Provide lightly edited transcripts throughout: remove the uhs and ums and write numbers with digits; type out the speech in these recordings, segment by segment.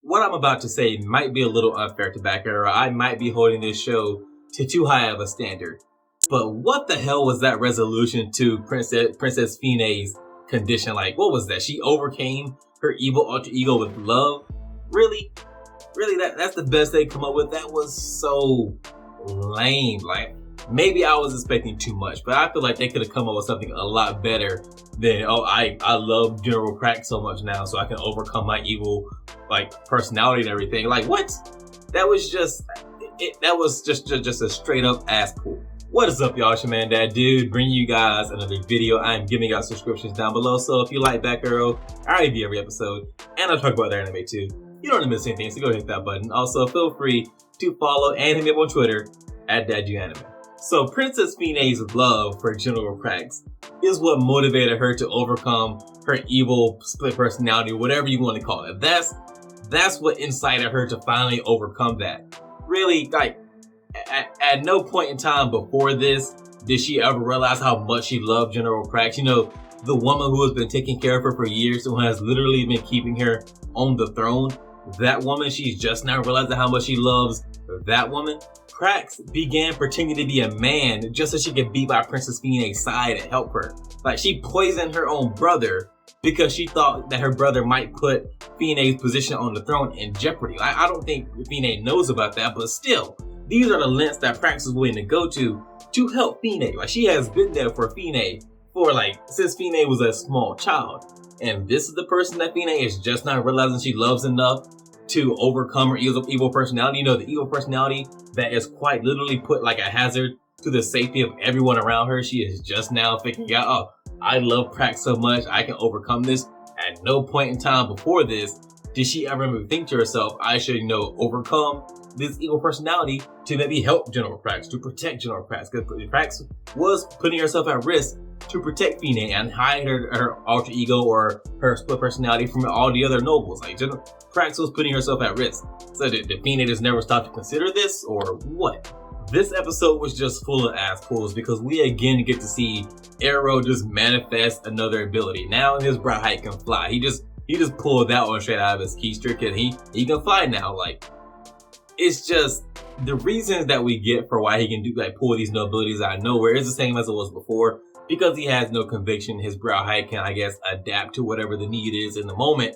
what I'm about to say might be a little unfair to Back Arrow. I might be holding this show to too high of a standard. But what the hell was that resolution to Princess Fine's condition? Like, what was that? She overcame her evil alter ego with love? Really? That's the best they come up with? That was so lame. Like, maybe I was expecting too much, but I feel like they could have come up with something a lot better than, I love General Crack so much now, so I can overcome my evil, personality and everything. Like, what? That was just a straight up ass pull. What is up, y'all? It's your man, That Dude, bringing you guys another video. I'm giving out subscriptions down below, so if you like Back Arrow, I review every episode, and I talk about their anime too. You don't want to miss anything, so go hit that button. Also, feel free to follow and hit me up on Twitter at DadDudeAnime. So, Princess Fine's love for General Cracks is what motivated her to overcome her evil split personality, whatever you want to call it. That's what incited her to finally overcome that. Really, at no point in time before this did she ever realize how much she loved General Cracks. You know, the woman who has been taking care of her for years, who has literally been keeping her on the throne. That woman, she's just now realizing how much she loves that woman. Cracks began pretending to be a man just so she could be by Princess Fine's side and help her. Like, she poisoned her own brother because she thought that her brother might put Fine's position on the throne in jeopardy. I don't think Fine knows about that, but still, these are the lengths that Cracks is willing to go to help Fine. Like, she has been there for Fine since Fine was a small child. And this is the person that Fine is just not realizing she loves enough to overcome her evil personality. You know, the evil personality that is quite literally put like a hazard to the safety of everyone around her. She is just now figuring out, oh, I love Cracks so much, I can overcome this. At no point in time before this did she ever think to herself, I should, overcome this evil personality to maybe help General Cracks, to protect General Cracks. Because Cracks was putting herself at risk to protect Fine and hide her alter ego or her split personality from all the other nobles. Like, General Cracks was putting herself at risk. So did Fine just never stop to consider this, or what? This episode was just full of ass pulls because we again get to see Arrow just manifest another ability. Now his Brow Height can fly. He just pulled that one straight out of his keystrick, and he can fly now. Like, it's just the reasons that we get for why he can pull these new abilities out of nowhere is the same as it was before. Because he has no conviction, his Brow Height can, I guess, adapt to whatever the need is in the moment.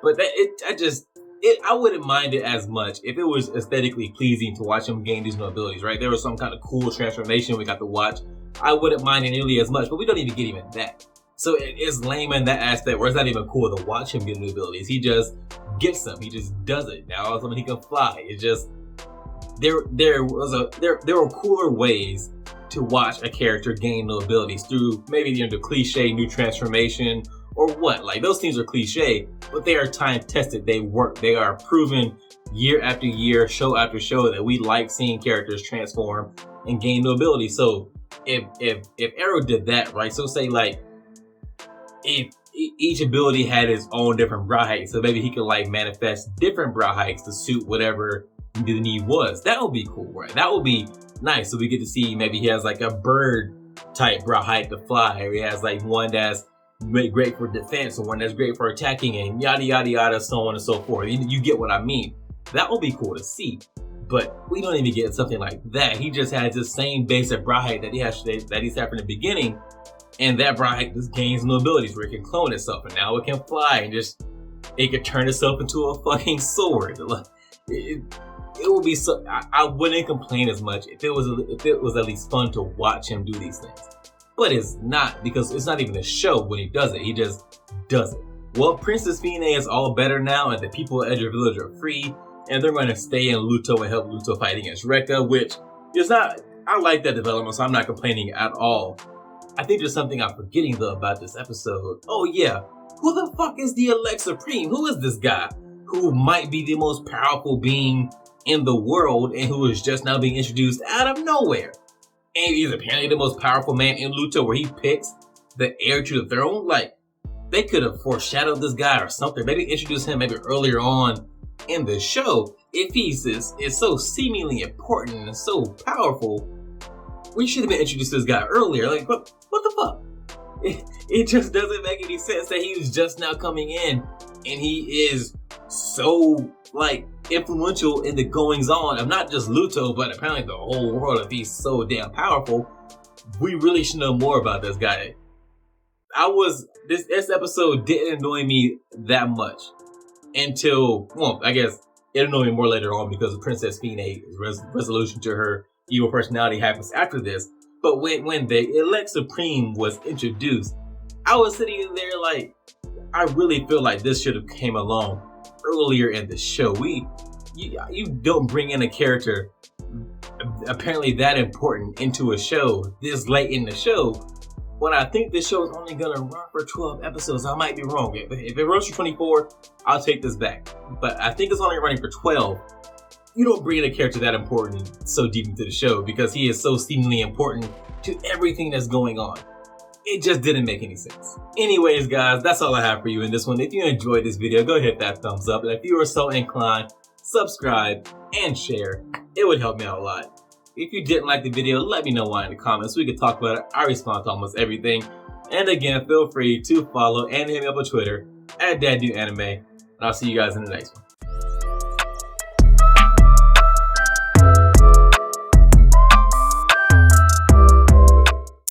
But I wouldn't mind it as much if it was aesthetically pleasing to watch him gain these new abilities, right? There was some kind of cool transformation we got to watch. I wouldn't mind it nearly as much, but we don't even get even that. So it's lame in that aspect where it's not even cool to watch him get new abilities. He just gets them. He just does it. Now all of a sudden he can fly. It's just there were cooler ways to watch a character gain new abilities through maybe the cliche new transformation or what. Like, those things are cliche, but they are time tested. They work. They are proven year after year, show after show that we like seeing characters transform and gain new abilities. So if Arrow did that, right? So say if each ability had its own different Brow Height, so maybe he could manifest different Brow Heights to suit whatever the need was. That would be cool, right? That would be nice. So we get to see maybe he has a bird type Brow Height to fly, or he has one that's great for defense, or one that's great for attacking, and yada yada yada, so on and so forth. You get what I mean. That would be cool to see, but we don't even get something like that. He just has the same basic Brow Height that he had from the beginning, and that Brow Height just gains new abilities where it can clone itself, and now it can fly, and it could turn itself into a fucking sword. It would be so. I wouldn't complain as much if it was at least fun to watch him do these things. But it's not, because it's not even a show when he does it. He just does it. Well, Princess Fine is all better now, and the people of Edgewood Village are free, and they're going to stay in Luto and help Luto fight against Rekka, which is not. I like that development, so I'm not complaining at all. I think there's something I'm forgetting though about this episode. Oh yeah, who the fuck is the Elect Supreme? Who is this guy who might be the most powerful being in the world and who is just now being introduced out of nowhere? And he's apparently the most powerful man in Luto, where he picks the heir to the throne. Like, they could have foreshadowed this guy or something. Maybe introduce him maybe earlier on in the show. If he's is so seemingly important and so powerful, we should have been introduced to this guy earlier. Like, what the fuck? It just doesn't make any sense that he was just now coming in and he is so like influential in the goings on of not just Luto, but apparently the whole world. If he's so damn powerful, we really should know more about this guy. This episode didn't annoy me that much until, well, I guess it annoyed me more later on because of Princess Fine's resolution to her evil personality happens after this. But when the Elect Supreme was introduced, I was sitting there like, I really feel like this should have came along earlier in the show. You don't bring in a character apparently that important into a show this late in the show when I think this show is only gonna run for 12 episodes. I might be wrong. If it runs for 24, I'll take this back. But I think it's only running for 12. You don't bring in a character that important so deep into the show because he is so seemingly important to everything that's going on. It just didn't make any sense. Anyways, guys, that's all I have for you in this one. If you enjoyed this video, go hit that thumbs up. And if you are so inclined, subscribe and share. It would help me out a lot. If you didn't like the video, let me know why in the comments. We could talk about it. I respond to almost everything. And again, feel free to follow and hit me up on Twitter @DadDudeAnime. And I'll see you guys in the next one.